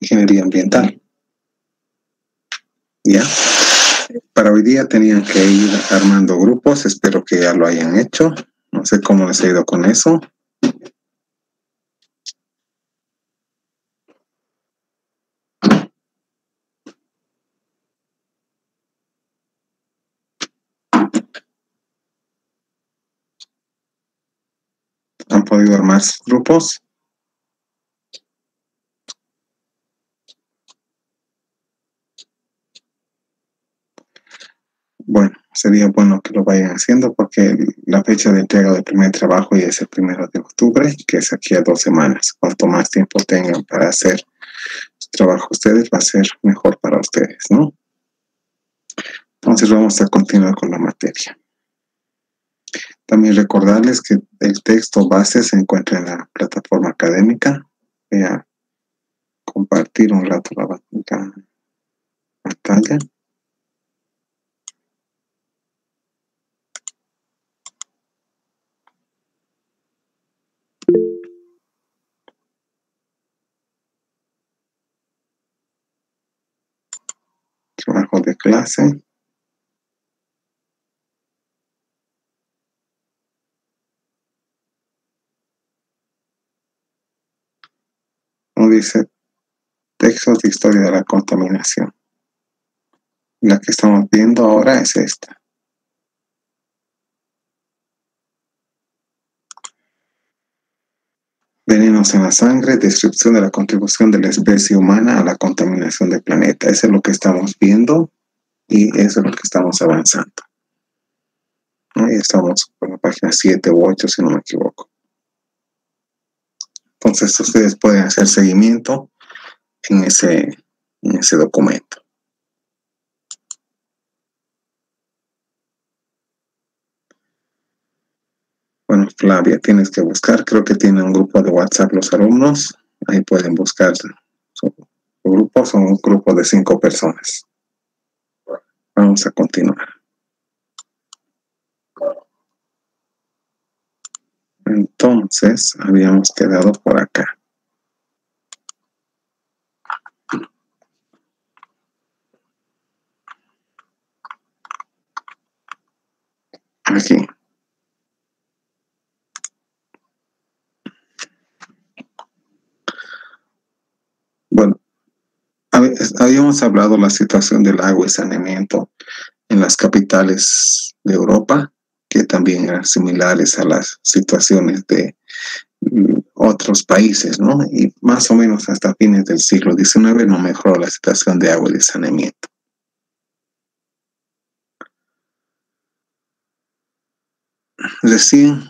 ingeniería ambiental. ¿Ya? Para hoy día tenían que ir armando grupos, espero que ya lo hayan hecho. No sé cómo les ha ido con eso. ¿Han podido armar sus grupos? Bueno, sería bueno que lo vayan haciendo porque la fecha de entrega del primer trabajo ya es el 1 de octubre, que es aquí a 2 semanas. Cuanto más tiempo tengan para hacer su trabajo ustedes, va a ser mejor para ustedes, ¿no? Entonces vamos a continuar con la materia. También recordarles que el texto base se encuentra en la plataforma académica. Voy a compartir un rato la pantalla. Trabajo de clase. Como dice, textos de historia de la contaminación. La que estamos viendo ahora es esta. Venenos en la sangre, descripción de la contribución de la especie humana a la contaminación del planeta. Eso es lo que estamos viendo y eso es lo que estamos avanzando. Ahí estamos por la página 7 u 8, si no me equivoco. Entonces ustedes pueden hacer seguimiento en ese documento. Bueno, Flavia, tienes que buscar, creo que tiene un grupo de WhatsApp los alumnos, ahí pueden buscar su grupo, son un grupo de 5 personas. Vamos a continuar. Entonces, habíamos quedado por acá. Aquí. Bueno, habíamos hablado de la situación del agua y saneamiento en las capitales de Europa, que también eran similares a las situaciones de otros países, ¿no? Y más o menos hasta fines del siglo XIX no mejoró la situación de agua y de saneamiento. Recién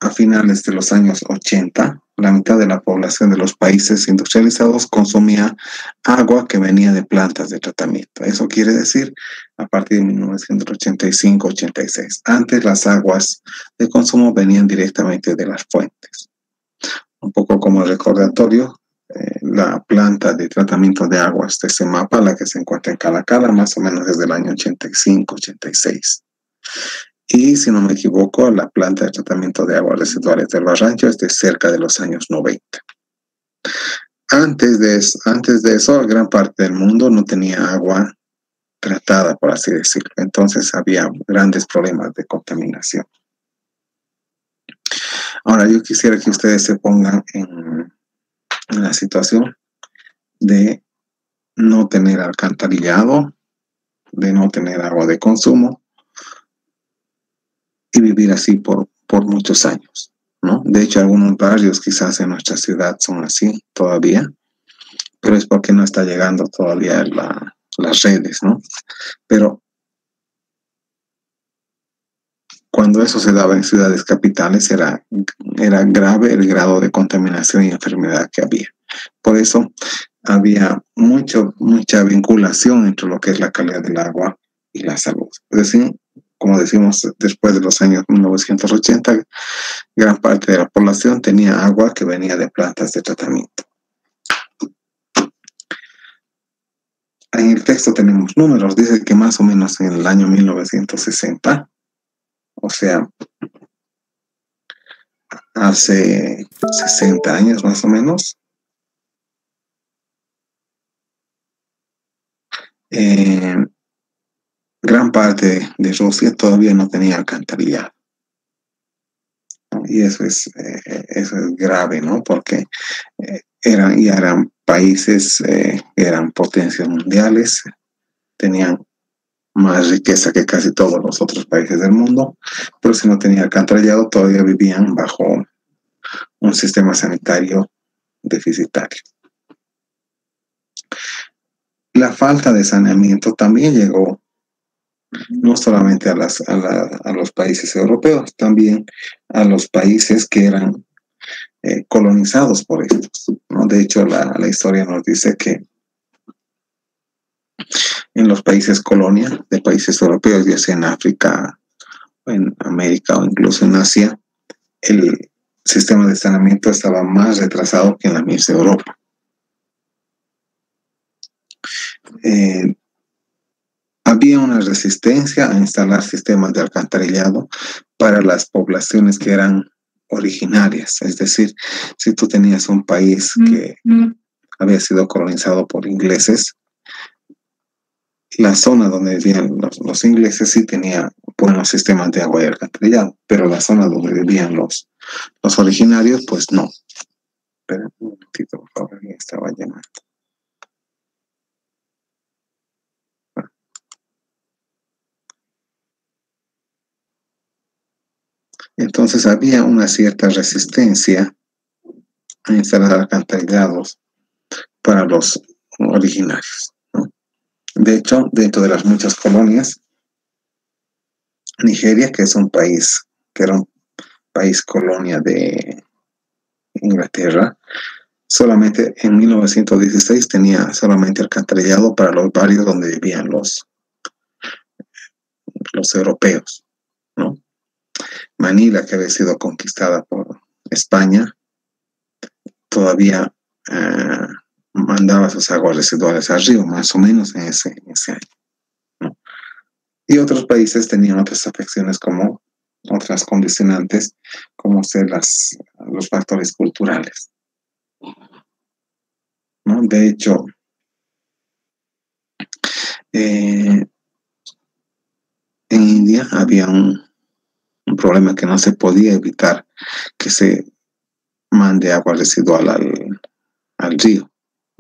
a finales de los años 80, la mitad de la población de los países industrializados consumía agua que venía de plantas de tratamiento. Eso quiere decir a partir de 1985-86. Antes las aguas de consumo venían directamente de las fuentes. Un poco como recordatorio, la planta de tratamiento de aguas de Semapa, la que se encuentra en Calacala, más o menos desde el año 85-86. Y si no me equivoco, la planta de tratamiento de aguas residuales del Barrancho es de cerca de los años 90. Antes de eso, gran parte del mundo no tenía agua tratada, por así decirlo. Entonces había grandes problemas de contaminación. Ahora, yo quisiera que ustedes se pongan en la situación de no tener alcantarillado, de no tener agua de consumo y vivir así por muchos años, ¿no? De hecho, algunos barrios quizás en nuestra ciudad son así todavía, pero es porque no está llegando todavía las redes, ¿no? Pero cuando eso se daba en ciudades capitales era grave el grado de contaminación y enfermedad que había. Por eso había mucha vinculación entre lo que es la calidad del agua y la salud. Es decir, como decimos, después de los años 1980, gran parte de la población tenía agua que venía de plantas de tratamiento. En el texto tenemos números, dice que más o menos en el año 1960, o sea, hace 60 años más o menos, eh, gran parte de Rusia todavía no tenía alcantarillado, ¿no? Y eso es grave, ¿no? Porque ya eran países, eran potencias mundiales, tenían más riqueza que casi todos los otros países del mundo, pero si no tenían alcantarillado todavía vivían bajo un sistema sanitario deficitario. La falta de saneamiento también llegó no solamente a los países europeos, también a los países que eran colonizados por estos, ¿no? De hecho, la historia nos dice que en los países colonia de países europeos, ya sea en África, en América o incluso en Asia, el sistema de saneamiento estaba más retrasado que en la misma Europa. Había una resistencia a instalar sistemas de alcantarillado para las poblaciones que eran originarias. Es decir, si tú tenías un país que había sido colonizado por ingleses, la zona donde vivían los ingleses sí tenía buenos sistemas de agua y alcantarillado, pero la zona donde vivían los originarios, pues no. Espera un momentito, por favor, alguien estaba llamando. Entonces había una cierta resistencia a instalar alcantarillados para los originarios, ¿no? De hecho, dentro de las muchas colonias, Nigeria, que es un país, que era un país colonia de Inglaterra, solamente en 1916 tenía solamente alcantarillado para los barrios donde vivían los europeos, ¿no? Manila, que había sido conquistada por España, todavía mandaba sus aguas residuales al río, más o menos en ese año, ¿no? Y otros países tenían otras afecciones como otras condicionantes, como ser los factores culturales, ¿no? De hecho, en India había un problema que no se podía evitar, que se mande agua residual al río.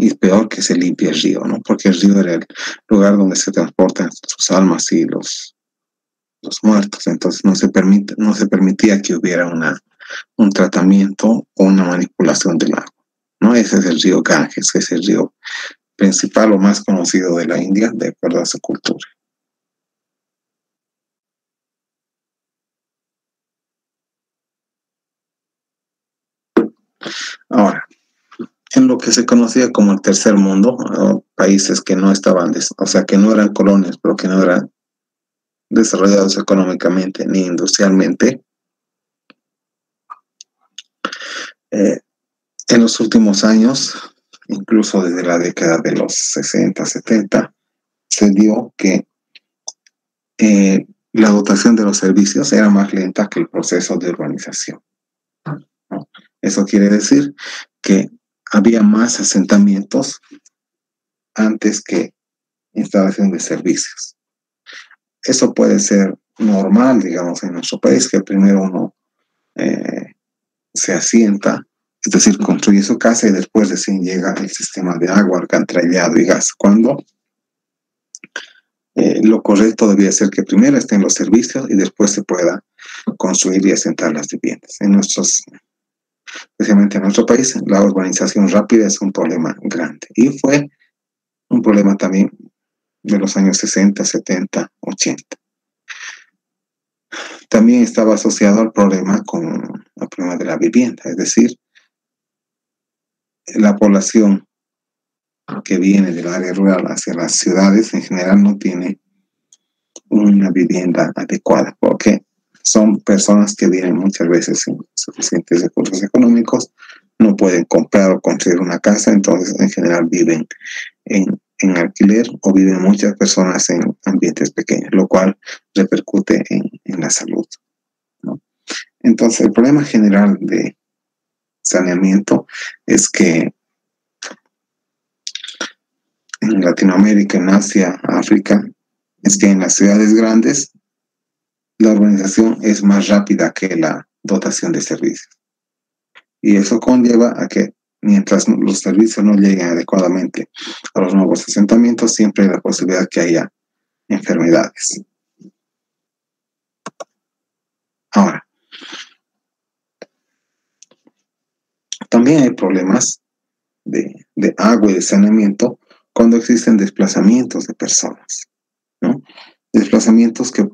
Y peor que se limpie el río, ¿no? Porque el río era el lugar donde se transportan sus almas y los muertos. Entonces no se permitía que hubiera un tratamiento o una manipulación del agua, ¿no? Ese es el río Ganges, que es el río principal o más conocido de la India, de acuerdo a su cultura. Ahora, en lo que se conocía como el tercer mundo, países que no estaban, o sea, que no eran colonias, pero que no eran desarrollados económicamente ni industrialmente, en los últimos años, incluso desde la década de los 60, 70, se dio que la dotación de los servicios era más lenta que el proceso de urbanización, ¿no? Eso quiere decir que había más asentamientos antes que instalación de servicios. Eso puede ser normal, digamos, en nuestro país, que primero uno se asienta, es decir, construye su casa y después recién llega el sistema de agua, alcantarillado y gas. Cuando lo correcto debía ser que primero estén los servicios y después se pueda construir y asentar las viviendas. Especialmente en nuestro país, la urbanización rápida es un problema grande y fue un problema también de los años 60, 70, 80. También estaba asociado al problema de la vivienda, es decir, la población que viene del área rural hacia las ciudades en general no tiene una vivienda adecuada, porque son personas que vienen muchas veces sin suficientes recursos económicos, no pueden comprar o construir una casa, entonces en general viven en alquiler o viven muchas personas en ambientes pequeños, lo cual repercute en la salud, ¿no? Entonces el problema general de saneamiento es que en Latinoamérica, en Asia, África, es que en las ciudades grandes la urbanización es más rápida que la dotación de servicios. Y eso conlleva a que mientras los servicios no lleguen adecuadamente a los nuevos asentamientos, siempre hay la posibilidad que haya enfermedades. Ahora, también hay problemas de agua y de saneamiento cuando existen desplazamientos de personas, ¿no? Desplazamientos que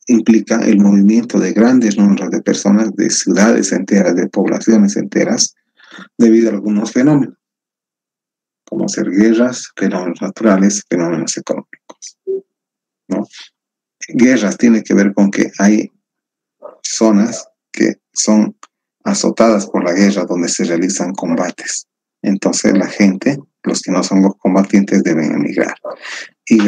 implica el movimiento de grandes números de personas, de ciudades enteras, de poblaciones enteras, debido a algunos fenómenos, como ser guerras, fenómenos naturales, fenómenos económicos, ¿no? Guerras tiene que ver con que hay zonas que son azotadas por la guerra donde se realizan combates. Entonces la gente, los que no son los combatientes, deben emigrar. Y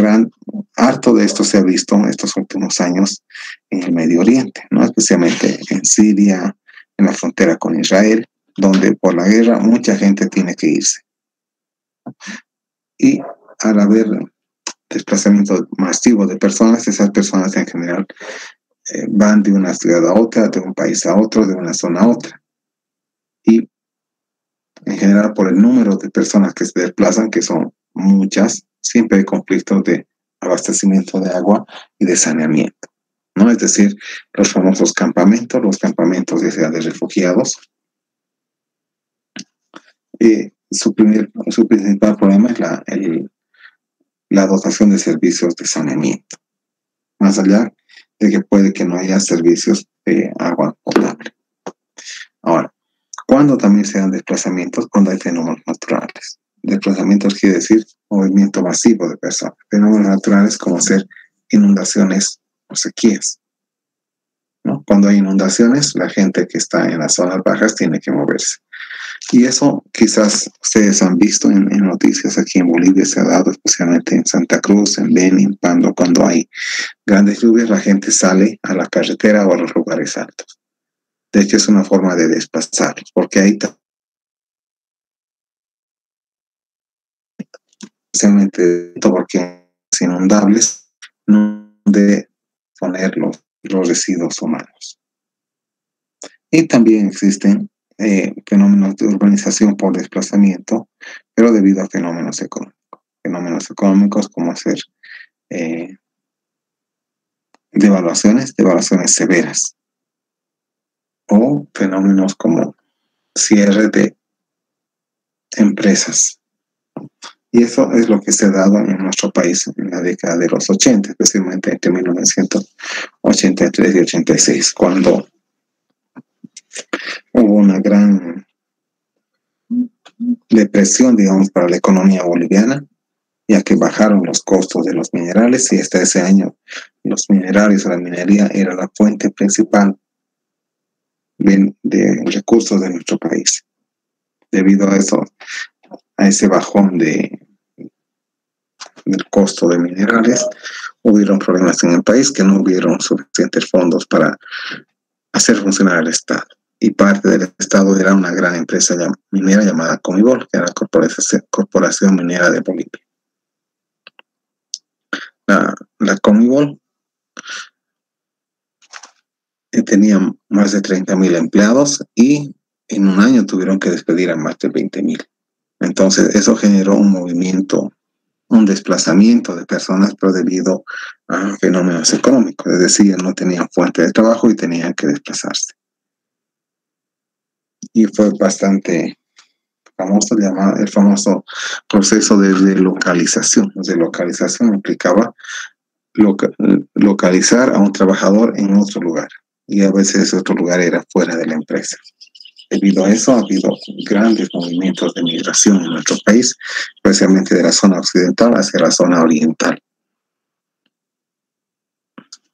harto de esto se ha visto en estos últimos años en el Medio Oriente, ¿no? Especialmente en Siria, en la frontera con Israel, donde por la guerra mucha gente tiene que irse. Y al haber desplazamiento masivo de personas, esas personas en general van de una ciudad a otra, de un país a otro, de una zona a otra. Y en general, por el número de personas que se desplazan, que son muchas, siempre hay conflictos de abastecimiento de agua y de saneamiento, ¿no? Es decir, los famosos campamentos, ya sea de refugiados. Su principal problema es la dotación de servicios de saneamiento, más allá de que puede que no haya servicios de agua potable. Ahora, ¿cuándo también se dan desplazamientos? Cuando hay fenómenos naturales. Desplazamientos quiere decir movimiento masivo de personas. Fenómenos naturales como ser inundaciones o sequías, ¿no? Cuando hay inundaciones, la gente que está en las zonas bajas tiene que moverse. Y eso quizás ustedes han visto en noticias aquí en Bolivia, se ha dado especialmente en Santa Cruz, en Beni, en Pando, cuando hay grandes lluvias, la gente sale a la carretera o a los lugares altos. De hecho, es una forma de desplazarlos, porque ahí especialmente porque es inundables, no de poner los residuos humanos. Y también existen fenómenos de urbanización por desplazamiento, pero debido a fenómenos económicos. Fenómenos económicos como hacer devaluaciones severas, o fenómenos como cierre de empresas. Y eso es lo que se ha dado en nuestro país en la década de los 80, especialmente entre 1983 y 86, cuando hubo una gran depresión, digamos, para la economía boliviana, ya que bajaron los costos de los minerales y hasta ese año los minerales o la minería era la fuente principal de recursos de nuestro país. Debido a eso, a ese bajón del costo de minerales, hubieron problemas en el país, que no hubieron suficientes fondos para hacer funcionar el Estado. Y parte del Estado era una gran empresa minera llamada Comibol, que era la Corporación Minera de Bolivia. La Comibol tenía más de 30,000 empleados y en un año tuvieron que despedir a más de 20,000. Entonces eso generó un movimiento, un desplazamiento de personas, pero debido a fenómenos económicos, es decir, no tenían fuente de trabajo y tenían que desplazarse. Y fue bastante famoso, el famoso proceso de delocalización. Delocalización implicaba localizar a un trabajador en otro lugar, y a veces ese otro lugar era fuera de la empresa. Debido a eso ha habido grandes movimientos de migración en nuestro país, especialmente de la zona occidental hacia la zona oriental,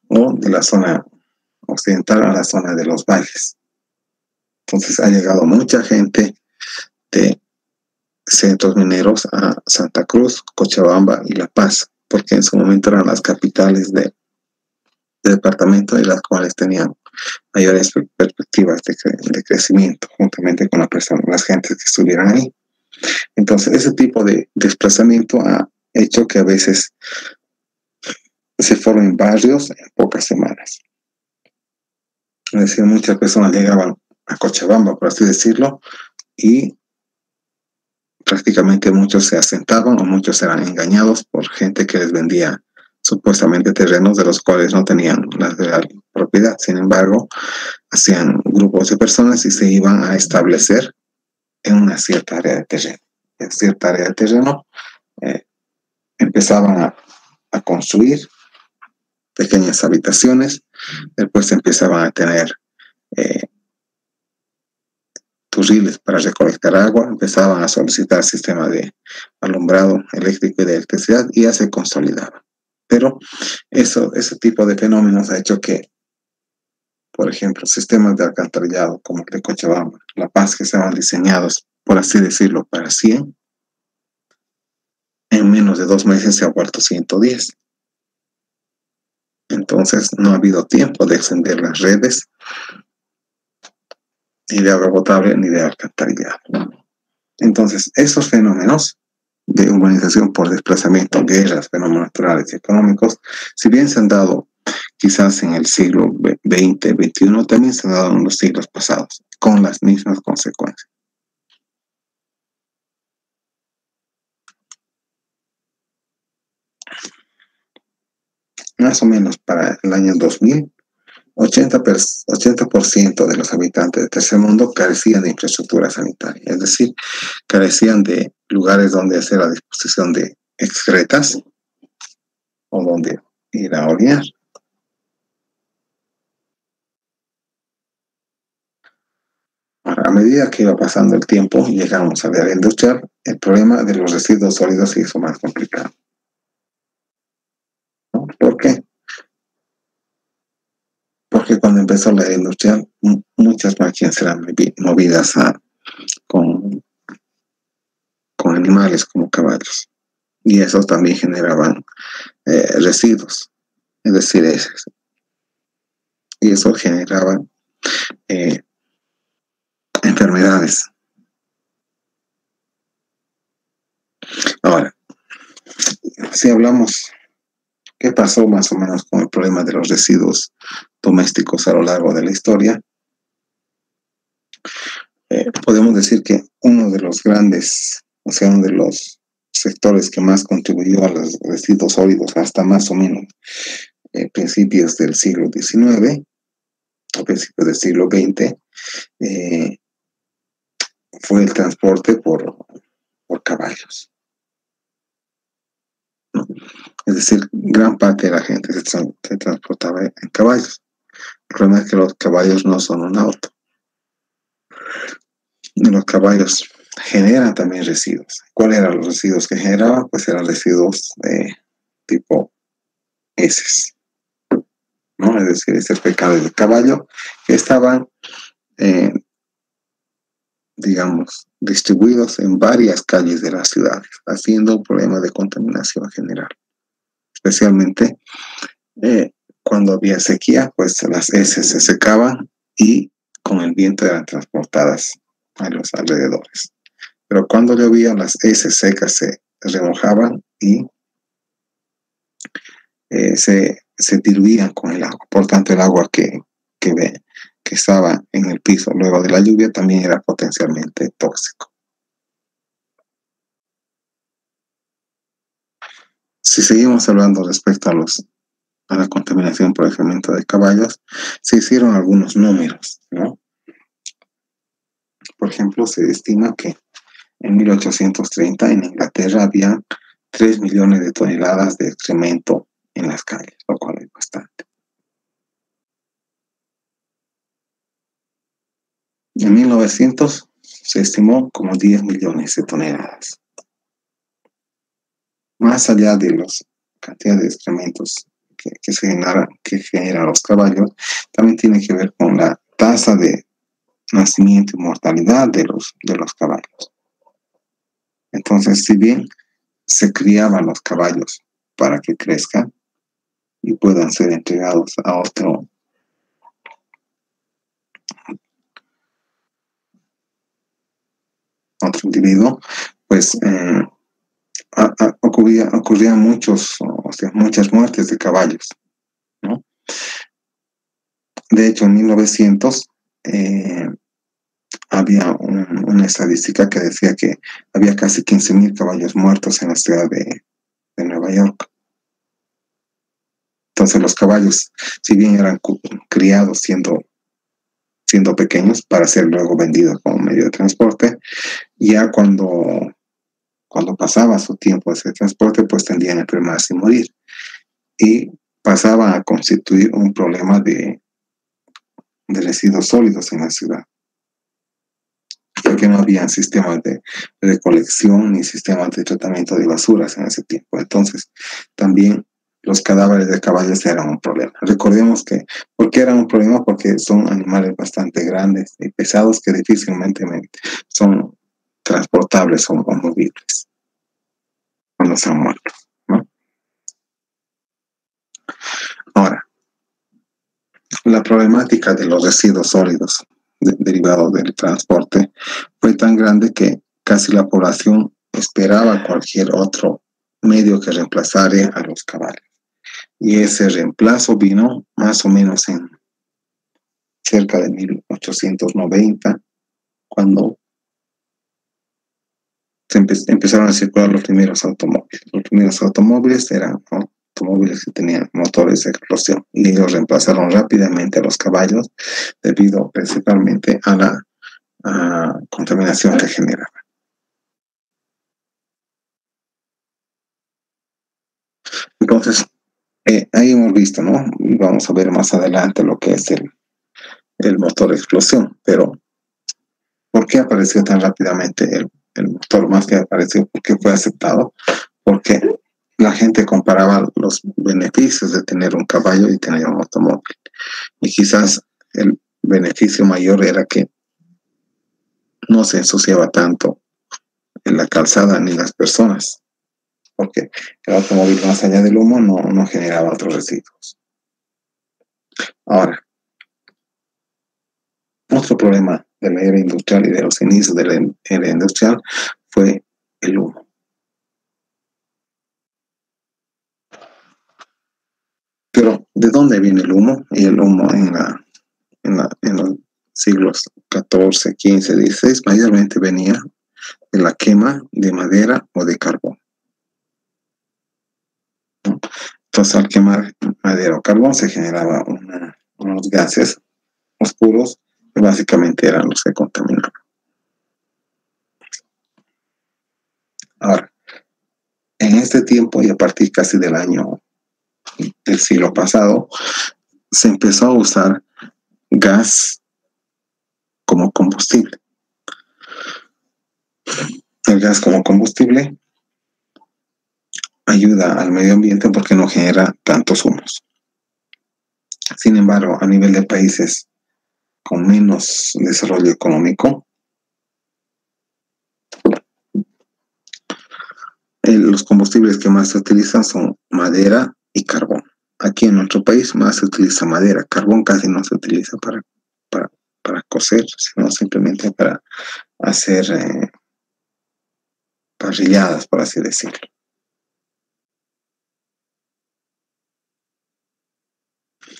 o de la zona occidental a la zona de los valles. Entonces ha llegado mucha gente de centros mineros a Santa Cruz, Cochabamba y La Paz, porque en su momento eran las capitales de departamento y las cuales tenían mayores perspectivas de crecimiento, juntamente con las gentes que estuvieran ahí. Entonces, ese tipo de desplazamiento ha hecho que a veces se formen barrios en pocas semanas. Es decir, muchas personas llegaban a Cochabamba, por así decirlo, y prácticamente muchos se asentaban o muchos eran engañados por gente que les vendía supuestamente terrenos de los cuales no tenían la real propiedad. Sin embargo, hacían grupos de personas y se iban a establecer en una cierta área de terreno. En cierta área de terreno empezaban a construir pequeñas habitaciones, después empezaban a tener turriles para recolectar agua, empezaban a solicitar sistemas de alumbrado eléctrico y de electricidad y ya se consolidaban. Pero ese tipo de fenómenos ha hecho que, por ejemplo, sistemas de alcantarillado como el de Cochabamba, La Paz, que estaban diseñados, por así decirlo, para 100, en menos de 2 meses se ha vuelto 110. Entonces no ha habido tiempo de extender las redes ni de agua potable ni de alcantarillado. Entonces, esos fenómenos de urbanización por desplazamiento, guerras, fenómenos naturales y económicos, si bien se han dado quizás en el siglo XX, XXI, también se han dado en los siglos pasados, con las mismas consecuencias. Más o menos para el año 2000, 80% de los habitantes del tercer mundo carecían de infraestructura sanitaria, es decir, carecían de lugares donde hacer la disposición de excretas o donde ir a orinar. A medida que iba pasando el tiempo, llegamos a la era industrial, el problema de los residuos sólidos se hizo más complicado, ¿no? ¿Por qué? Porque cuando empezó la era industrial, muchas máquinas eran movidas con animales como caballos. Y esos también generaban residuos, es decir, heces. Y eso generaba enfermedades. Ahora, si hablamos, ¿qué pasó más o menos con el problema de los residuos domésticos a lo largo de la historia? Podemos decir que uno de los grandes, o sea, uno de los sectores que más contribuyó a los residuos sólidos hasta más o menos principios del siglo XIX, a principios del siglo XX, fue el transporte por caballos, ¿no? Es decir, gran parte de la gente se transportaba en caballos. El problema es que los caballos no son un auto. Y los caballos generan también residuos. ¿Cuáles eran los residuos que generaban? Pues eran residuos tipo heces, ¿no? Es decir, ese pecado del caballo que estaban, digamos, distribuidos en varias calles de las ciudades, haciendo un problema de contaminación general. Especialmente cuando había sequía, pues las heces se secaban y con el viento eran transportadas a los alrededores. Pero cuando llovía, las heces secas se remojaban y se diluían con el agua. Por tanto, el agua que estaba en el piso luego de la lluvia también era potencialmente tóxico. Si seguimos hablando respecto a la contaminación por excremento de caballos, se hicieron algunos números, ¿no? Por ejemplo, se estima que en 1830 en Inglaterra había 3 millones de toneladas de excremento en las calles, lo cual es bastante. En 1900 se estimó como 10 millones de toneladas. Más allá de las cantidades de excrementos que generan los caballos, también tiene que ver con la tasa de nacimiento y mortalidad de los caballos. Entonces, si bien se criaban los caballos para que crezcan y puedan ser entregados a otro individuo, pues ocurrían muchas muertes de caballos, ¿no? De hecho, en 1900 había una estadística que decía que había casi 15.000 caballos muertos en la ciudad de Nueva York. Entonces los caballos, si bien eran criados siendo pequeños para ser luego vendidos como medio de transporte, ya cuando pasaba su tiempo de ese transporte, pues tendían a enfermarse y morir. Y pasaba a constituir un problema de residuos sólidos en la ciudad, porque no había sistemas de recolección ni sistemas de tratamiento de basuras en ese tiempo. Entonces, también los cadáveres de caballos eran un problema. Recordemos que, ¿por qué eran un problema? Porque son animales bastante grandes y pesados que difícilmente son transportables o movibles cuando se han muerto, ¿no? Ahora, la problemática de los residuos sólidos derivados del transporte fue tan grande que casi la población esperaba cualquier otro medio que reemplazara a los caballos. Y ese reemplazo vino más o menos en cerca de 1890, cuando empezaron a circular los primeros automóviles. Los primeros automóviles eran automóviles que tenían motores de explosión y ellos reemplazaron rápidamente a los caballos debido principalmente a la contaminación que generaba. Entonces, ahí hemos visto, ¿no? Y vamos a ver más adelante lo que es el motor de explosión, pero ¿por qué apareció tan rápidamente el motor? Más que apareció, ¿por qué fue aceptado? Porque la gente comparaba los beneficios de tener un caballo y tener un automóvil. Y quizás el beneficio mayor era que no se ensuciaba tanto en la calzada ni las personas, porque el automóvil, más allá del humo, no generaba otros residuos. Ahora, otro problema de la era industrial y de los inicios de la era industrial fue el humo. Pero, ¿de dónde viene el humo? Y el humo en los siglos XIV, XV, XVI, mayormente venía de la quema de madera o de carbón. Entonces, al quemar madera o carbón se generaban unos gases oscuros que básicamente eran los que contaminaban. Ahora, en este tiempo y a partir casi del siglo pasado, se empezó a usar gas como combustible. El gas como combustible ayuda al medio ambiente porque no genera tantos humos. Sin embargo, a nivel de países con menos desarrollo económico, los combustibles que más se utilizan son madera y carbón. Aquí en nuestro país más se utiliza madera, carbón casi no se utiliza para cocer, sino simplemente para hacer parrilladas, por así decirlo.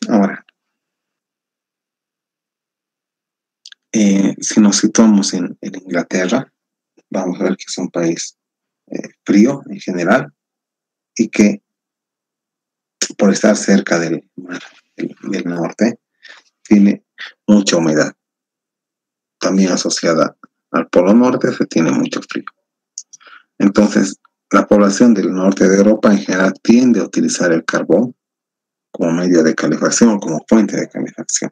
Ahora, si nos situamos en Inglaterra, vamos a ver que es un país frío en general y que por estar cerca del mar del norte tiene mucha humedad. También asociada al polo norte se tiene mucho frío. Entonces, la población del norte de Europa en general tiende a utilizar el carbón como medio de calefacción o como fuente de calefacción.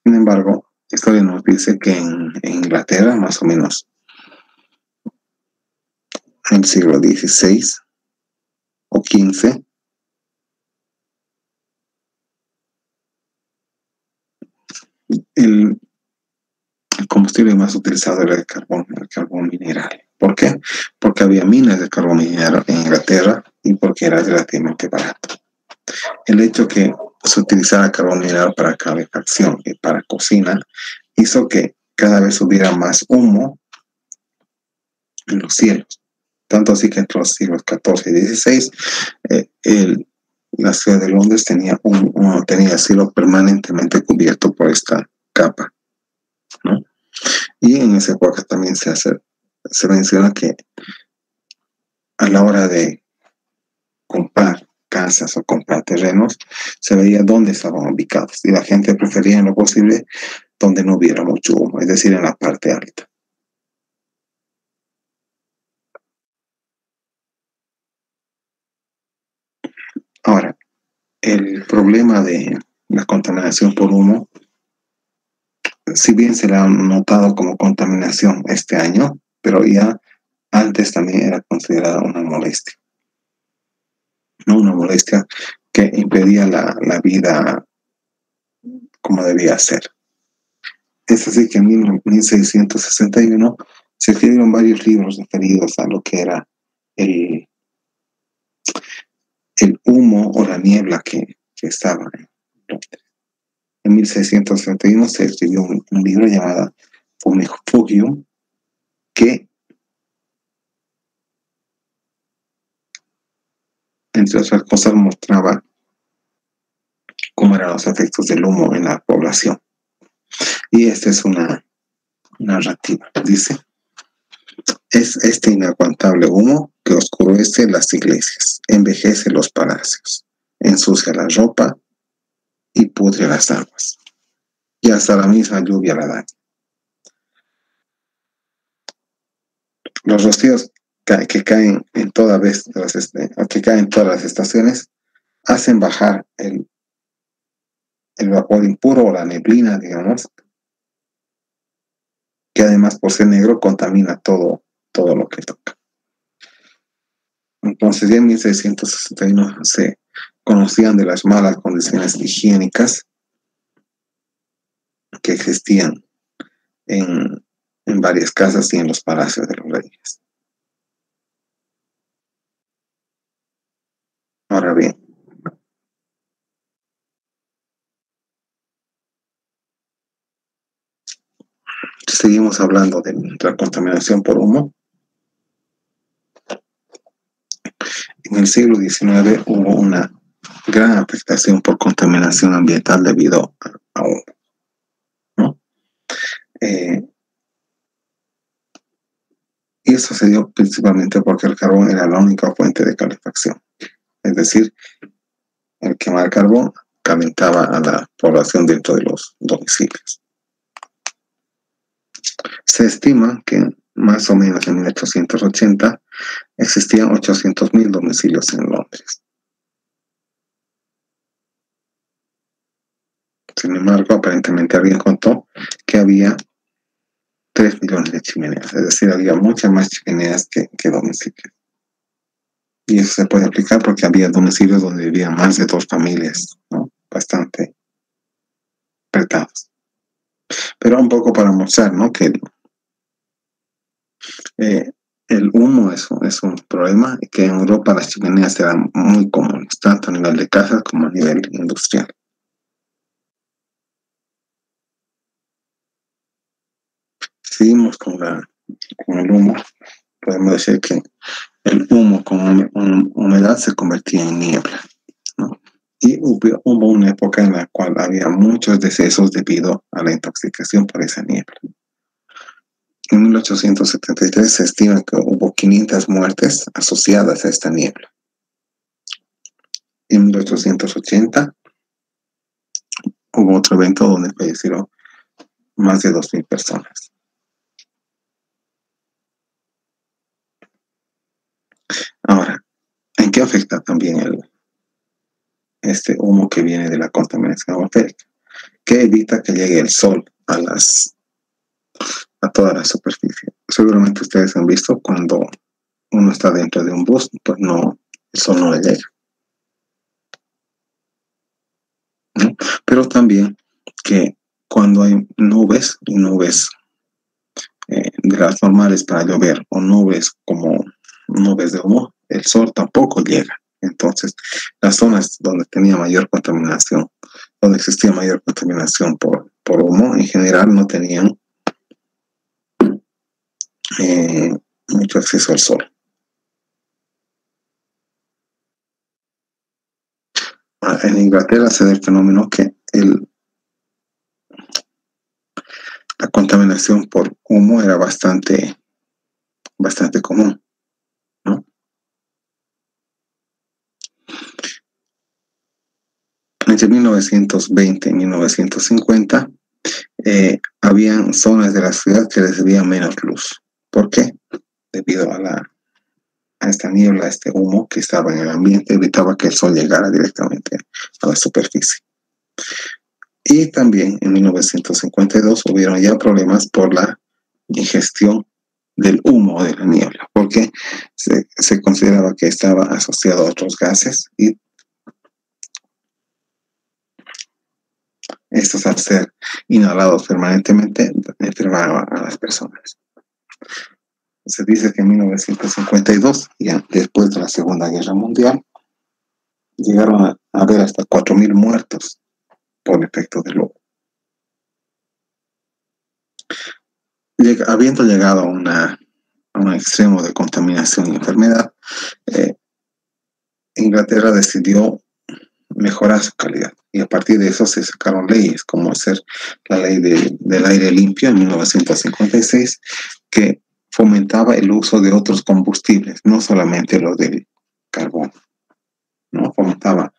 Sin embargo, la historia nos dice que en Inglaterra, más o menos en el siglo XVI o XV, el combustible más utilizado era el carbón mineral. ¿Por qué? Porque había minas de carbón mineral en Inglaterra y porque era relativamente barato. El hecho que se utilizara carbón mineral para calefacción y para cocina hizo que cada vez hubiera más humo en los cielos. Tanto así que entre los siglos XIV y XVI, la ciudad de Londres tenía el cielo permanentemente cubierto por esta capa, ¿no? Y en esa época también se menciona que a la hora de comprar casas o comprar terrenos, se veía dónde estaban ubicados y la gente prefería en lo posible donde no hubiera mucho humo, es decir, en la parte alta. Ahora, el problema de la contaminación por humo, si bien se la ha notado como contaminación este año, pero ya antes también era considerada una molestia, ¿no? Una molestia que impedía la vida como debía ser. Es así que en 1661 se escribieron varios libros referidos a lo que era el humo o la niebla que estaba en Londres. En 1661 se escribió un libro llamado Fumifugium, que, entre otras cosas, mostraba cómo eran los efectos del humo en la población. Y esta es una narrativa. Dice: es este inaguantable humo que oscurece las iglesias, envejece los palacios, ensucia la ropa y pudre las aguas, y hasta la misma lluvia la daña. Los rocíos que caen en todas las estaciones hacen bajar el vapor impuro o la neblina, digamos, que además por ser negro contamina todo lo que toca. Entonces ya en 1661 se conocían de las malas condiciones higiénicas que existían en varias casas y en los palacios de los reyes. Ahora bien, seguimos hablando de la contaminación por humo. En el siglo XIX hubo una gran afectación por contaminación ambiental debido a humo, ¿no? Y eso se dio principalmente porque el carbón era la única fuente de calefacción. Es decir, el quemar carbón calentaba a la población dentro de los domicilios. Se estima que más o menos en 1880 existían 800.000 domicilios en Londres. Sin embargo, aparentemente alguien contó que había 3 millones de chimeneas, es decir, había muchas más chimeneas que domicilios. Y eso se puede aplicar porque había domicilios donde vivían más de 2 familias, ¿no? Bastante apretados. Pero un poco para mostrar, ¿no?, que el humo es un problema y que en Europa las chimeneas eran muy comunes, tanto a nivel de casas como a nivel industrial. Seguimos con el humo. Podemos decir que el humo con humedad se convertía en niebla, ¿no? Y hubo una época en la cual había muchos decesos debido a la intoxicación por esa niebla. En 1873 se estima que hubo 500 muertes asociadas a esta niebla. En 1880 hubo otro evento donde fallecieron más de 2.000 personas. Ahora, ¿en qué afecta también este humo que viene de la contaminación atmosférica? Que evita que llegue el sol a toda la superficie. Seguramente ustedes han visto cuando uno está dentro de un bus, pues no, el sol no le llega, ¿no? Pero también que cuando hay nubes y nubes de las normales para llover o nubes como nubes de humo, el sol tampoco llega. Entonces, las zonas donde tenía mayor contaminación, donde existía mayor contaminación por humo, en general no tenían eh, mucho acceso al sol. En Inglaterra se da el fenómeno que la contaminación por humo era bastante común, ¿no? Entre 1920 y 1950 habían zonas de la ciudad que recibían menos luz. ¿Por qué? Debido a esta niebla, a este humo que estaba en el ambiente, evitaba que el sol llegara directamente a la superficie. Y también en 1952 hubieron ya problemas por la ingestión del humo de la niebla, porque se consideraba que estaba asociado a otros gases y estos, al ser inhalados permanentemente, enfermaban a las personas. Se dice que en 1952, ya después de la Segunda Guerra Mundial, llegaron a haber hasta 4.000 muertos por efecto del humo. Habiendo llegado a un extremo de contaminación y enfermedad, Inglaterra decidió mejorar su calidad. Y a partir de eso se sacaron leyes, como hacer la ley del aire limpio en 1956, que fomentaba el uso de otros combustibles, no solamente los del carbón, ¿no? Fomentaba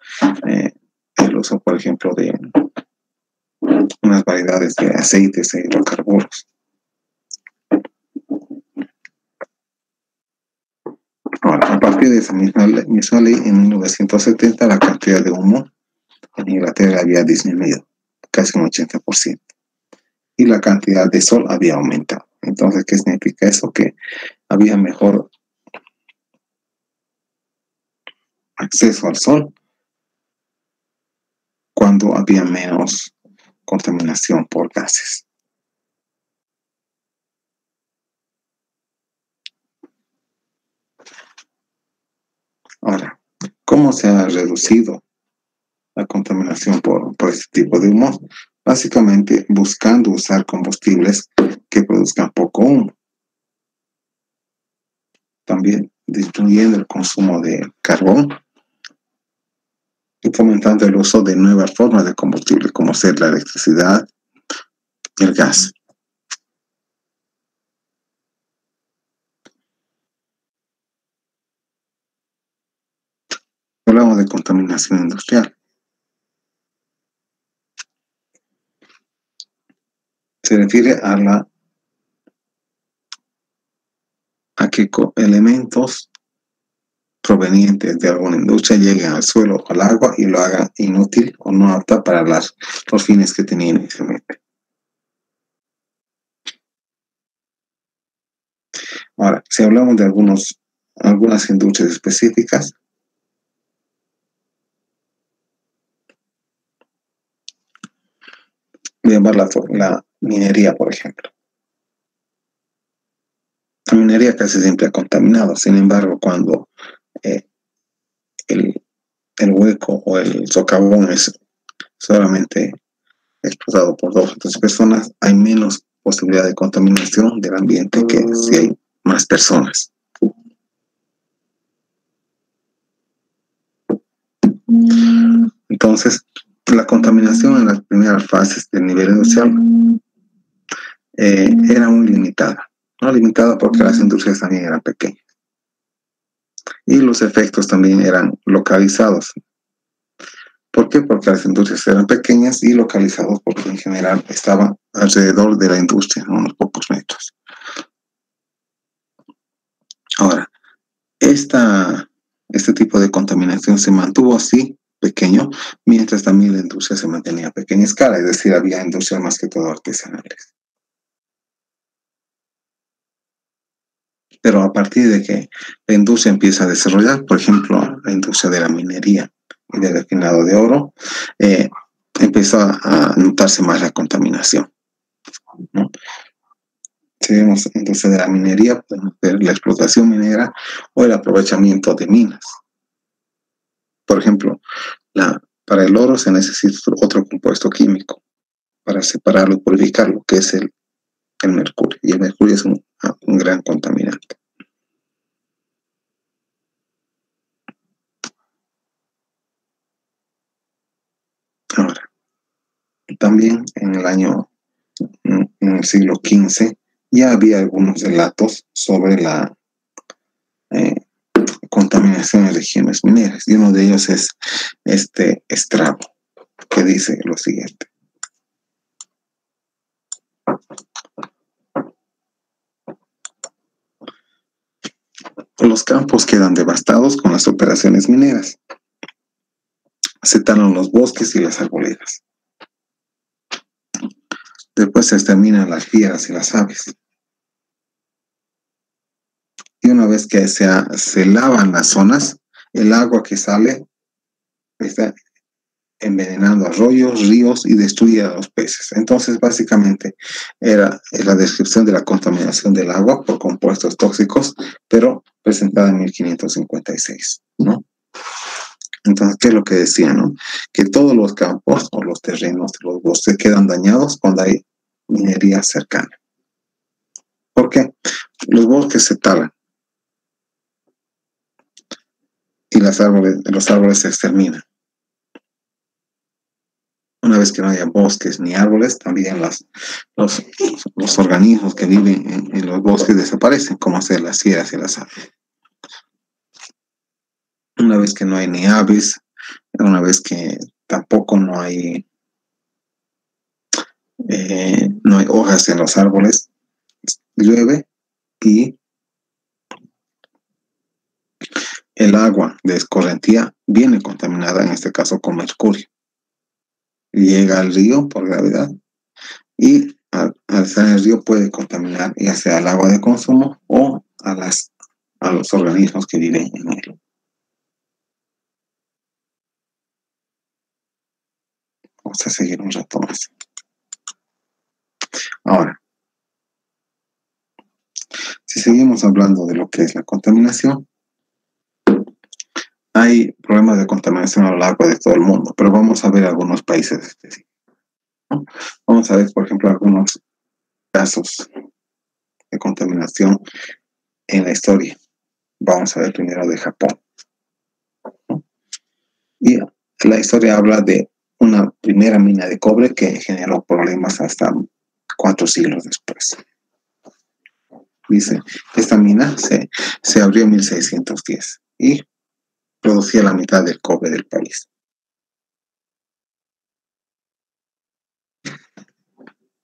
el uso, por ejemplo, de unas variedades de aceites e hidrocarburos. Ahora, a partir de esa misma ley, en 1970, la cantidad de humo en Inglaterra había disminuido casi un 80%. Y la cantidad de sol había aumentado. Entonces, ¿qué significa eso? Que había mejor acceso al sol cuando había menos contaminación por gases. Ahora, ¿cómo se ha reducido la contaminación por este tipo de humo? Básicamente buscando usar combustibles que produzcan poco humo. También disminuyendo el consumo de carbón y fomentando el uso de nuevas formas de combustible, como ser la electricidad y el gas. Hablamos de contaminación industrial. Se refiere a que elementos provenientes de alguna industria lleguen al suelo o al agua y lo hagan inútil o no apta para los fines que tenía inicialmente. Ahora, si hablamos de algunas industrias específicas, voy a llamar la minería, por ejemplo. La minería casi siempre ha contaminado. Sin embargo, cuando el hueco o el socavón es solamente explotado por 2 o 3 personas, hay menos posibilidad de contaminación del ambiente que si hay más personas. Entonces, la contaminación en las primeras fases del nivel industrial era muy limitada. No limitada porque las industrias también eran pequeñas. Y los efectos también eran localizados. ¿Por qué? Porque las industrias eran pequeñas y localizados porque en general estaban alrededor de la industria, a unos pocos metros. Ahora, este tipo de contaminación se mantuvo así, pequeño, mientras también la industria se mantenía a pequeña escala, es decir, había industrias más que todo artesanales. Pero a partir de que la industria empieza a desarrollar, por ejemplo, la industria de la minería y del refinado de oro, empezó a notarse más la contaminación, ¿no? Si vemos la industria de la minería, podemos ver la explotación minera o el aprovechamiento de minas. Por ejemplo, para el oro se necesita otro compuesto químico para separarlo y purificarlo, que es el mercurio. Y el mercurio es un un gran contaminante. Ahora, también en el siglo XV, ya había algunos relatos sobre la contaminación en regiones mineras, y uno de ellos es Estrabo, que dice lo siguiente. Los campos quedan devastados con las operaciones mineras. Se talan los bosques y las arboledas. Después se exterminan las fieras y las aves. Y una vez que se lavan las zonas, el agua que sale está envenenando arroyos, ríos y destruye a los peces. Entonces, básicamente, era la descripción de la contaminación del agua por compuestos tóxicos, pero presentada en 1556, ¿no? Entonces, ¿qué es lo que decía, no? Que todos los campos o los terrenos de los bosques quedan dañados cuando hay minería cercana. ¿Por qué? Los bosques se talan y los árboles se exterminan. Una vez que no haya bosques ni árboles, también los organismos que viven en los bosques desaparecen, como ser las fieras y las aves. Una vez que no hay ni aves, una vez que tampoco no hay hojas en los árboles, llueve y el agua de escorrentía viene contaminada, en este caso con mercurio. Llega al río por gravedad y al estar en el río puede contaminar ya sea el agua de consumo o a los organismos que viven en él. Vamos a seguir un rato más. Ahora, si seguimos hablando de lo que es la contaminación, hay problemas de contaminación a lo largo de todo el mundo, pero vamos a ver algunos países específicos, ¿no? Vamos a ver, por ejemplo, algunos casos de contaminación en la historia. Vamos a ver primero de Japón, ¿no? Y la historia habla de una primera mina de cobre que generó problemas hasta 4 siglos después. Dice, esta mina se abrió en 1610 y producía la mitad del cobre del país.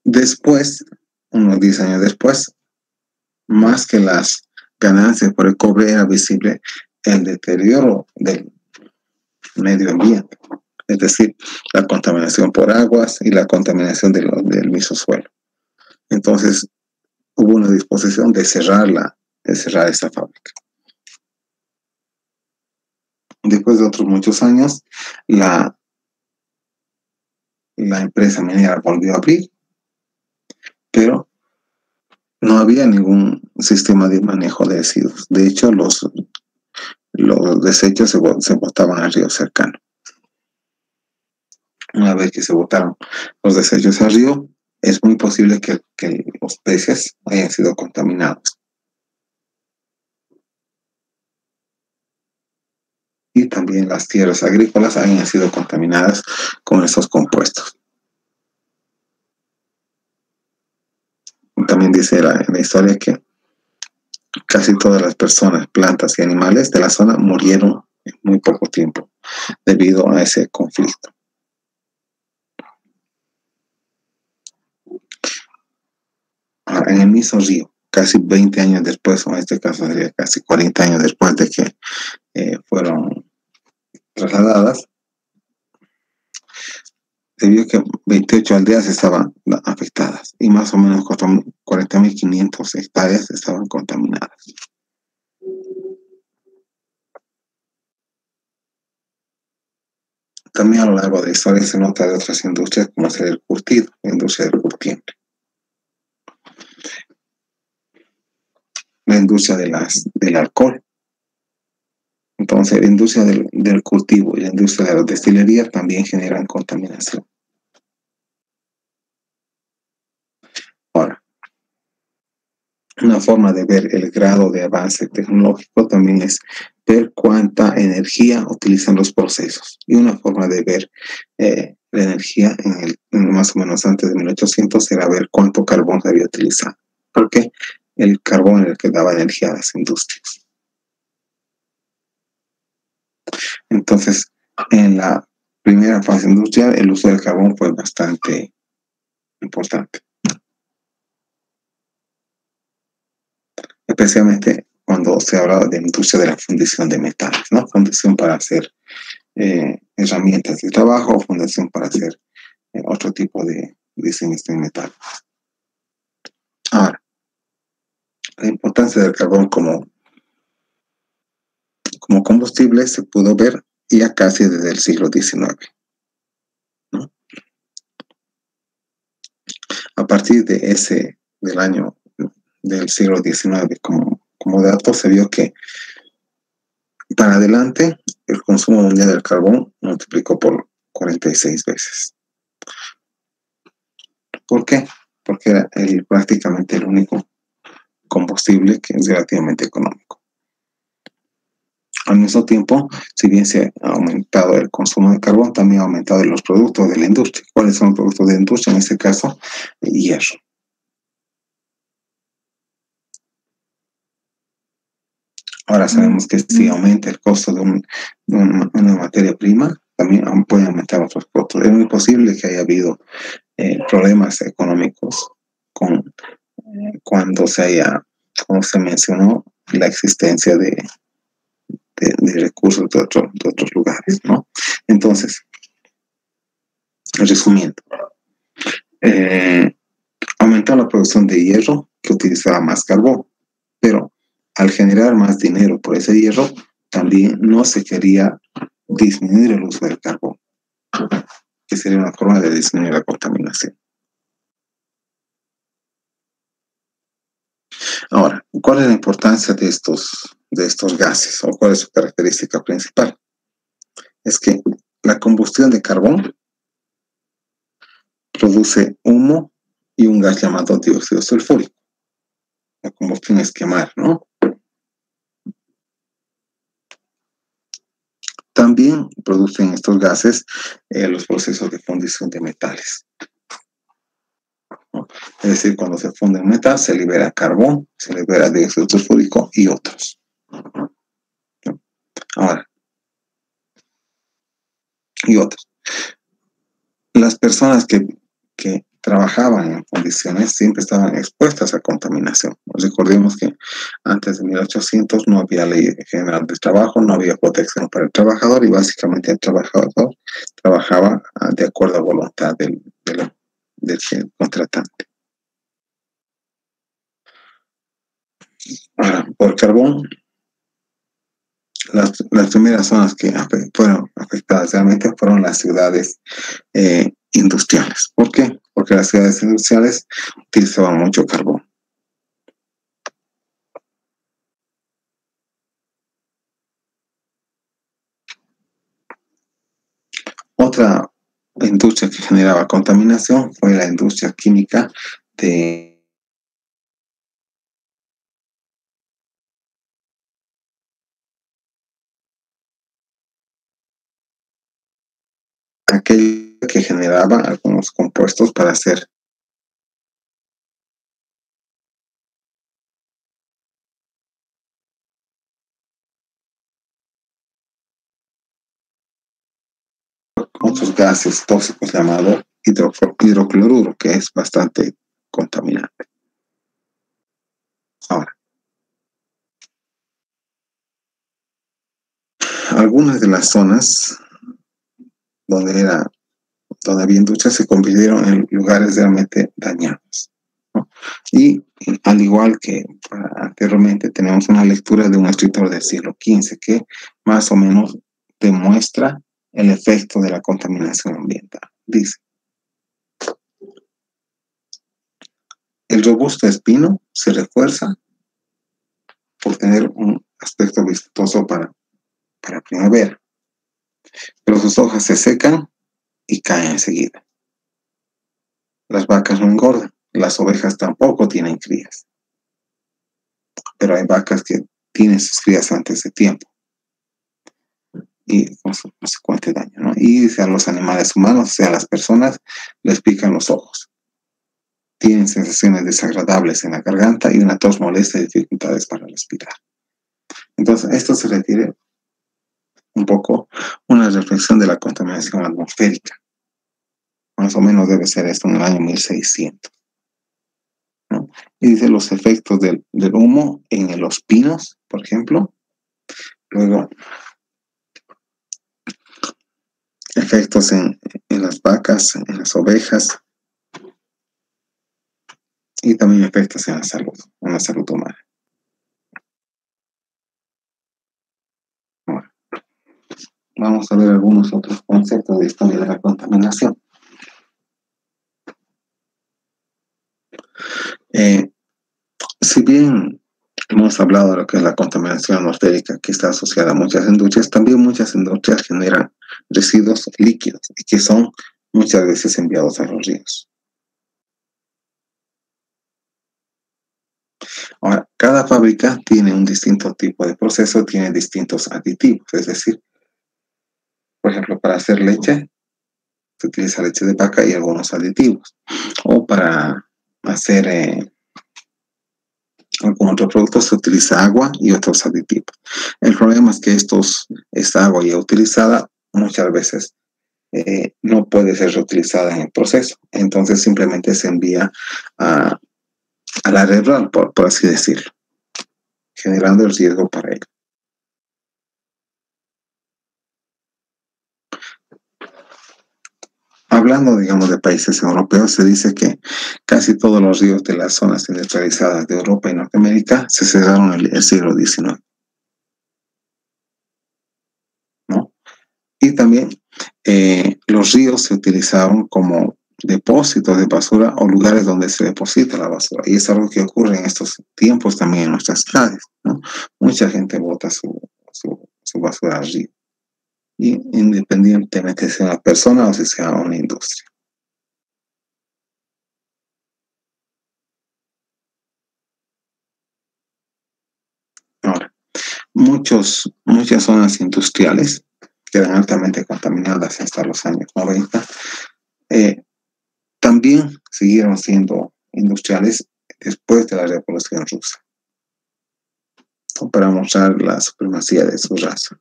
Después, unos 10 años después, más que las ganancias por el cobre, era visible el deterioro del medio ambiente, es decir, la contaminación por aguas y la contaminación del mismo suelo. Entonces, hubo una disposición de cerrar esta fábrica. Después de otros muchos años, la empresa minera volvió a abrir, pero no había ningún sistema de manejo de residuos. De hecho, los desechos se botaban al río cercano. Una vez que se botaron los desechos al río, es muy posible que los peces hayan sido contaminados. Y también las tierras agrícolas hayan sido contaminadas con esos compuestos. También dice en la historia que casi todas las personas, plantas y animales de la zona murieron en muy poco tiempo debido a ese conflicto. Ahora, en el mismo río, casi 20 años después, o en este caso sería casi 40 años después de que fueron trasladadas, se vio que 28 aldeas estaban afectadas y más o menos 40.500 hectáreas estaban contaminadas. También a lo largo de la historia se nota de otras industrias como ser el curtido, la industria del curtiembre, la industria del alcohol. Entonces, la industria del cultivo y la industria de la destilería también generan contaminación. Ahora, Una forma de ver el grado de avance tecnológico también es ver cuánta energía utilizan los procesos. Y una forma de ver la energía más o menos antes de 1800 era ver cuánto carbón se había utilizado. Porque el carbón era el que daba energía a las industrias. Entonces, en la primera fase industrial, el uso del carbón fue bastante importante. Especialmente cuando se hablaba de la industria de la fundición de metales, ¿no? Fundición para hacer herramientas de trabajo o fundición para hacer otro tipo de diseños de metal. Ahora, la importancia del carbón como combustible se pudo ver ya casi desde el siglo XIX, ¿no? A partir del año del siglo XIX, como dato, se vio que para adelante el consumo mundial del carbón multiplicó por 46 veces. ¿Por qué? Porque era prácticamente el único combustible que es relativamente económico. Al mismo tiempo, si bien se ha aumentado el consumo de carbón, también ha aumentado los productos de la industria. ¿Cuáles son los productos de la industria? En este caso, hierro. Ahora sabemos que si aumenta el costo de una materia prima, también puede aumentar otros costos. Es muy posible que haya habido problemas económicos cuando se haya, como se mencionó, la existencia de recursos de otros lugares, ¿no? Entonces, resumiendo, aumentó la producción de hierro que utilizaba más carbón, pero al generar más dinero por ese hierro, también no se quería disminuir el uso del carbón, que sería una forma de disminuir la contaminación. Ahora, ¿cuál es la importancia de estos gases o cuál es su característica principal? Es que la combustión de carbón produce humo y un gas llamado dióxido sulfúrico. La combustión es quemar, ¿no? También producen estos gases los procesos de fundición de metales, ¿no? Es decir, cuando se funde un metal se libera carbón, se libera dióxido sulfúrico y otros. Ahora, las personas que trabajaban en fundiciones siempre estaban expuestas a contaminación. Recordemos que antes de 1800 no había ley general de trabajo, no había protección para el trabajador y básicamente el trabajador trabajaba de acuerdo a voluntad del contratante. Ahora, por carbón, las primeras zonas que fueron afectadas realmente fueron las ciudades industriales. ¿Por qué? Porque las ciudades industriales utilizaban mucho carbón. Otra industria que generaba contaminación fue la industria química de aquel que generaba algunos compuestos para hacer otros gases tóxicos llamado hidrocloruro, que es bastante contaminante. Ahora, algunas de las zonas donde había industrias se convirtieron en lugares realmente dañados, ¿no? Y al igual que anteriormente, tenemos una lectura de un escritor del siglo XV que más o menos demuestra el efecto de la contaminación ambiental. Dice: el robusto espino se refuerza por tener un aspecto vistoso para primavera, pero sus hojas se secan y caen enseguida. Las vacas no engordan, las ovejas tampoco tienen crías. pero hay vacas que tienen sus crías antes de tiempo y con su consecuente daño, ¿no? Y a los animales humanos, o sea, a las personas, les pican los ojos. Tienen sensaciones desagradables en la garganta y una tos molesta y dificultades para respirar. Entonces, esto se refiere un poco una reflexión de la contaminación atmosférica. Más o menos debe ser esto en el año 1600. ¿No? Y dice los efectos del humo en los pinos, por ejemplo. Luego, efectos en las vacas, en las ovejas. Y también efectos en la salud humana. Ahora, vamos a ver algunos otros conceptos de historia de la contaminación. Si bien hemos hablado de lo que es la contaminación atmosférica, que está asociada a muchas industrias, también muchas industrias generan residuos líquidos y que son muchas veces enviados a los ríos. Ahora, cada fábrica tiene un distinto tipo de proceso, tiene distintos aditivos, es decir, por ejemplo, para hacer leche se utiliza leche de vaca y algunos aditivos, o para hacer algún otro producto se utiliza agua y otros aditivos. El problema es que esta agua ya utilizada muchas veces no puede ser reutilizada en el proceso, entonces simplemente se envía a la red rural, por así decirlo, generando el riesgo para ello. Hablando, digamos, de países europeos, se dice que casi todos los ríos de las zonas industrializadas de Europa y Norteamérica se cerraron en el siglo XIX, ¿no? Y también los ríos se utilizaron como depósitos de basura o lugares donde se deposita la basura. Y es algo que ocurre en estos tiempos también en nuestras ciudades, ¿no? Mucha gente bota su basura al río, y independientemente si sea una persona o si sea una industria. Ahora, muchas zonas industriales quedan altamente contaminadas hasta los años 90. También siguieron siendo industriales después de la Revolución Rusa, para mostrar la supremacía de su raza.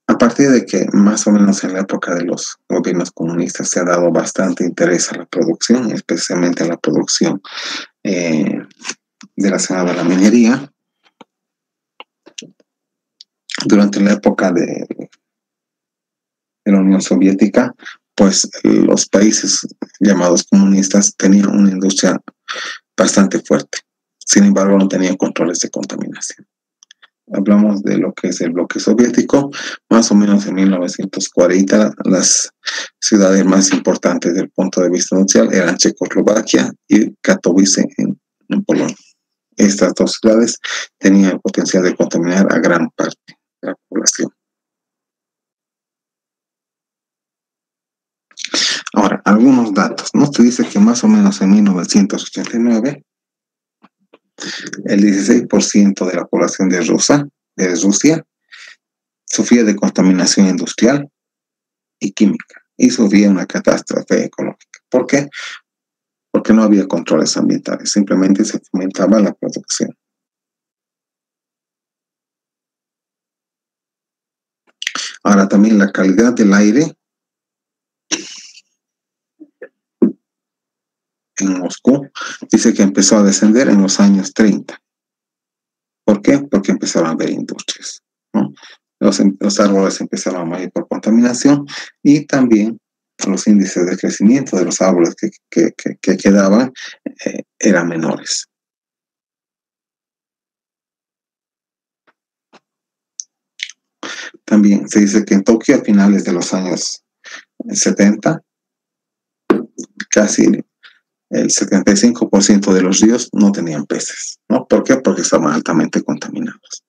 A partir de que más o menos en la época de los gobiernos comunistas se ha dado bastante interés a la producción, especialmente a la producción relacionada a la minería. Durante la época de la Unión Soviética, pues los países llamados comunistas tenían una industria bastante fuerte. Sin embargo, no tenían controles de contaminación. Hablamos de lo que es el bloque soviético, más o menos en 1940, las ciudades más importantes desde el punto de vista industrial eran Checoslovaquia y Katowice en Polonia. Estas dos ciudades tenían el potencial de contaminar a gran parte de la población. Ahora, algunos datos, ¿no? Se dice que más o menos en 1989, el 16% de la población de Rusia sufría de contaminación industrial y química y sufría una catástrofe ecológica. ¿Por qué? Porque no había controles ambientales, simplemente se fomentaba la producción. Ahora también la calidad del aire en Moscú dice que empezó a descender en los años 30. ¿Por qué? Porque empezaron a haber industrias, ¿no? Los árboles empezaron a morir por contaminación y también los índices de crecimiento de los árboles que quedaban eran menores. También se dice que en Tokio a finales de los años 70, casi el 75% de los ríos no tenían peces, ¿no? ¿Por qué? Porque estaban altamente contaminados.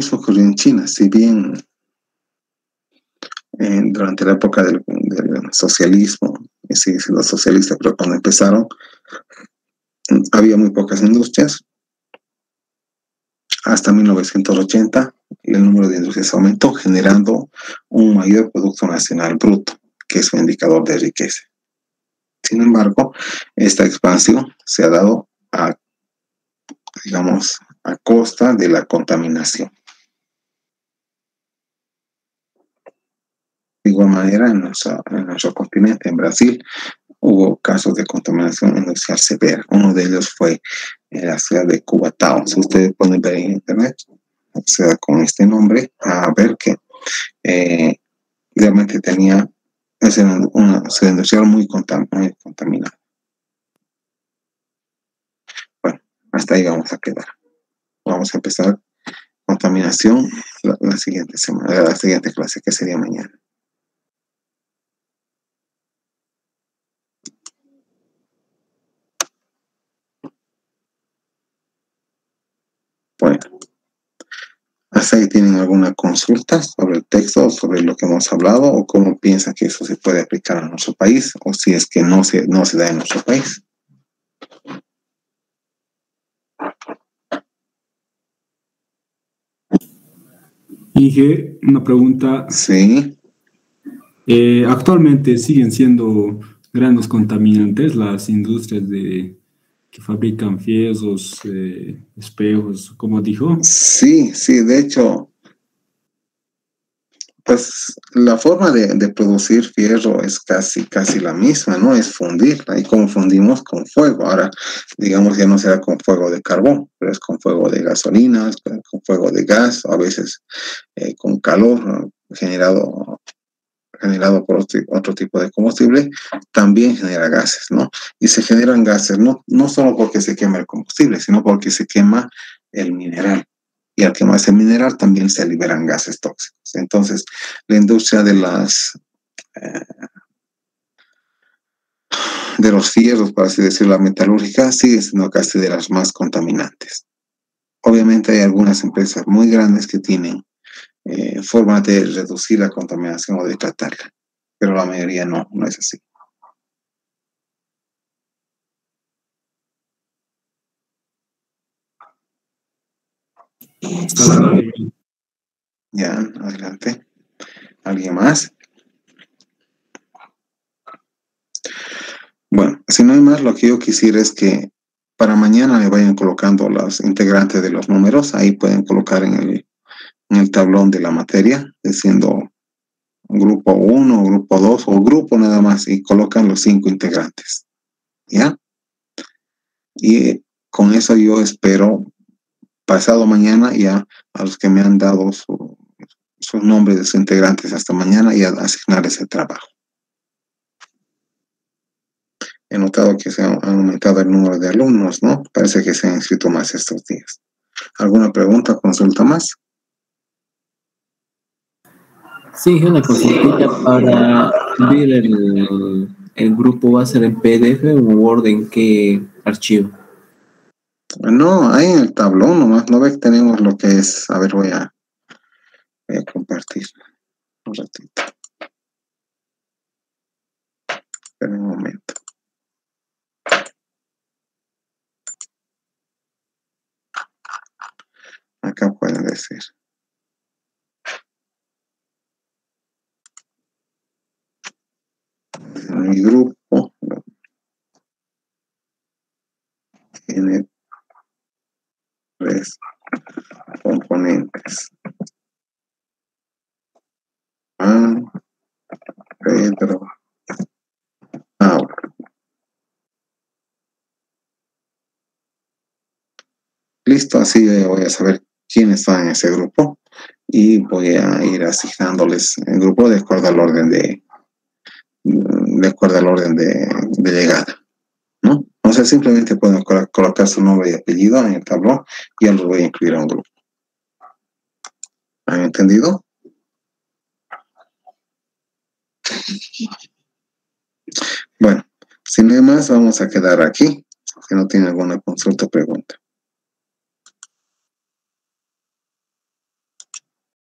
mismo ocurrió en China, si bien durante la época del socialismo, y sigue siendo socialista, pero cuando empezaron había muy pocas industrias. Hasta 1980 el número de industrias aumentó, generando un mayor Producto Nacional Bruto, que es un indicador de riqueza. Sin embargo, esta expansión se ha dado a, digamos, a costa de la contaminación. De igual manera, en nuestro continente, en Brasil, hubo casos de contaminación industrial severa. Uno de ellos fue en la ciudad de Cubatao. Si ustedes pueden ver en internet, o sea, con este nombre, a ver que realmente tenía una ciudad industrial muy contaminada. Bueno, hasta ahí vamos a quedar. Vamos a empezar contaminación la siguiente semana, la siguiente clase, que sería mañana. Bueno, ¿hasta ahí tienen alguna consulta sobre el texto, sobre lo que hemos hablado, o cómo piensan que eso se puede aplicar a nuestro país, o si es que no se da en nuestro país? Inge, una pregunta. Sí. Actualmente siguen siendo grandes contaminantes las industrias que fabrican fierros, espejos, como dijo. Sí, de hecho, pues la forma de producir fierro es casi la misma, ¿no? Es fundirla. Y como fundimos con fuego. Ahora, digamos, ya no será con fuego de carbón, pero es con fuego de gasolina, con fuego de gas, a veces con calor, ¿no? generado por otro tipo de combustible, también genera gases, ¿no? Y se generan gases no solo porque se quema el combustible, sino porque se quema el mineral. Y al quemarse el mineral también se liberan gases tóxicos. Entonces, la industria de los fierros, por así decirlo, la metalúrgica, sigue siendo casi de las más contaminantes. Obviamente hay algunas empresas muy grandes que tienen forma de reducir la contaminación o de tratarla, pero la mayoría no es así. Ya, adelante. ¿Alguien más? Bueno, si no hay más, lo que yo quisiera es que para mañana me vayan colocando los integrantes de los números. Ahí pueden colocar en el tablón de la materia, diciendo grupo 1, grupo 2 o grupo nada más, y colocan los 5 integrantes. ¿Ya? Y con eso yo espero pasado mañana ya a los que me han dado sus nombres de sus integrantes hasta mañana y a asignar ese trabajo. He notado que se ha aumentado el número de alumnos, ¿no? Parece que se han inscrito más estos días. ¿Alguna pregunta, consulta más? Sí, una consultita para ver el grupo. ¿Va a ser en PDF o Word? ¿En qué archivo? No, ahí en el tablón nomás. ¿No ve que tenemos lo que es? A ver, voy a compartir un ratito. Espera un momento. Acá pueden decir. Mi grupo tiene 3 componentes. Juan, Pedro, Paula. Listo, así voy a saber quiénes están en ese grupo y voy a ir asignándoles el grupo de acuerdo al orden de llegada, ¿no? O sea, simplemente pueden colocar su nombre y apellido en el tablón y ya los voy a incluir a un grupo. ¿Han entendido? Bueno, sin más, vamos a quedar aquí. Si no tiene alguna consulta o pregunta.